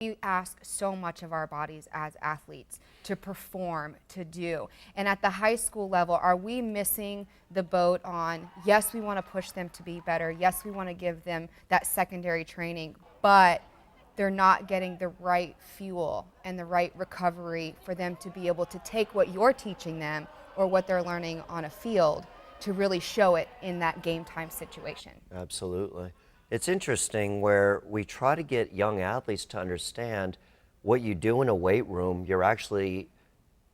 We ask so much of our bodies as athletes to perform, to do. And at the high school level, are we missing the boat on, yes, we want to push them to be better, yes, we want to give them that secondary training, but they're not getting the right fuel and the right recovery for them to be able to take what you're teaching them or what they're learning on a field to really show it in that game time situation? Absolutely. It's interesting where we try to get young athletes to understand what you do in a weight room, you're actually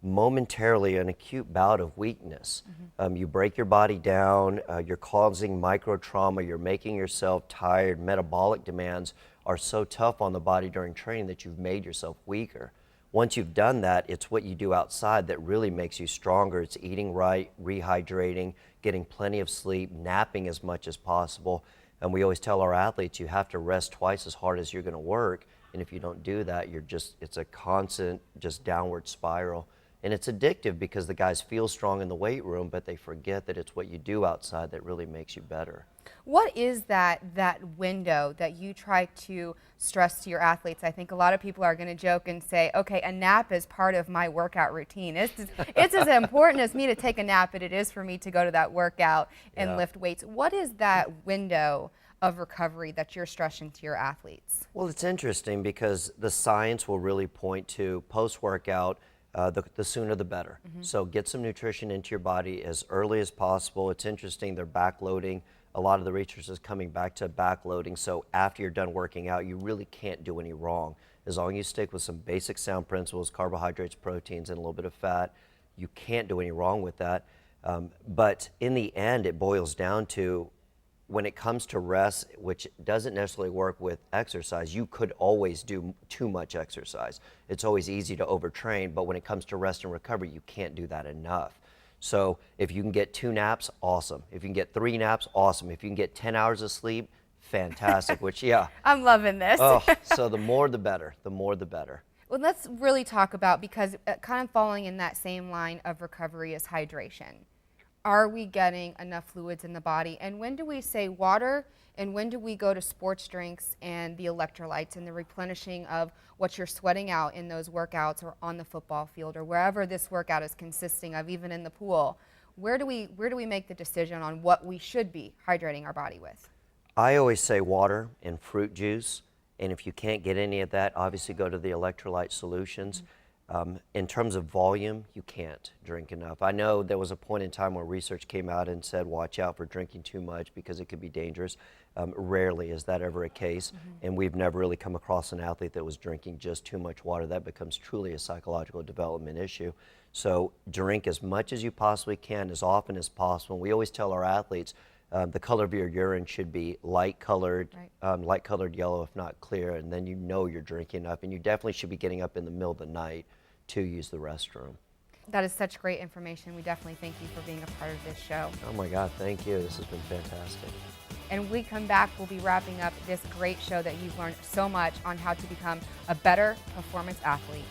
momentarily an acute bout of weakness. You break your body down, you're causing micro trauma, you're making yourself tired, metabolic demands are so tough on the body during training that you've made yourself weaker. Once you've done that, it's what you do outside that really makes you stronger. It's eating right, rehydrating, getting plenty of sleep, napping as much as possible. And we always tell our athletes, you have to rest twice as hard as you're going to work. And if you don't do that, it's a constant just downward spiral. And it's addictive because the guys feel strong in the weight room, but they forget that it's what you do outside that really makes you better. What is that window that you try to stress to your athletes? I think a lot of people are going to joke and say, okay, a nap is part of my workout routine. It's as important as me to take a nap as it is for me to go to that workout and lift weights. What is that window of recovery that you're stressing to your athletes? Well, it's interesting because the science will really point to post-workout, the sooner the better. So get some nutrition into your body as early as possible. It's interesting, they're backloading. A lot of the research is coming back to backloading. So after you're done working out, you really can't do any wrong. As long as you stick with some basic sound principles, carbohydrates, proteins, and a little bit of fat, you can't do any wrong with that. But in the end, it boils down to when it comes to rest, which doesn't necessarily work with exercise, you could always do too much exercise. It's always easy to overtrain, but when it comes to rest and recovery, you can't do that enough. So if you can get 2 naps, awesome. If you can get 3 naps, awesome. If you can get 10 hours of sleep, fantastic, which, yeah. I'm loving this. Oh, so the more the better, the more the better. Well, let's really talk about, because kind of falling in that same line of recovery is hydration. Are we getting enough fluids in the body? And when do we say water, and when do we go to sports drinks and the electrolytes and the replenishing of what you're sweating out in those workouts or on the football field or wherever this workout is consisting of, even in the pool? Where do we make the decision on what we should be hydrating our body with? I always say water and fruit juice, and if you can't get any of that, obviously go to the electrolyte solutions. In terms of volume, you can't drink enough. I know there was a point in time where research came out and said, watch out for drinking too much because it could be dangerous. Rarely is that ever a case, and we've never really come across an athlete that was drinking just too much water. That becomes truly a psychological development issue. So drink as much as you possibly can, as often as possible. And we always tell our athletes, the color of your urine should be light colored yellow, if not clear, and then you know you're drinking enough. And you definitely should be getting up in the middle of the night to use the restroom. That is such great information. We definitely thank you for being a part of this show. Oh my God, thank you. This has been fantastic. And when we come back, we'll be wrapping up this great show that you've learned so much on how to become a better performance athlete.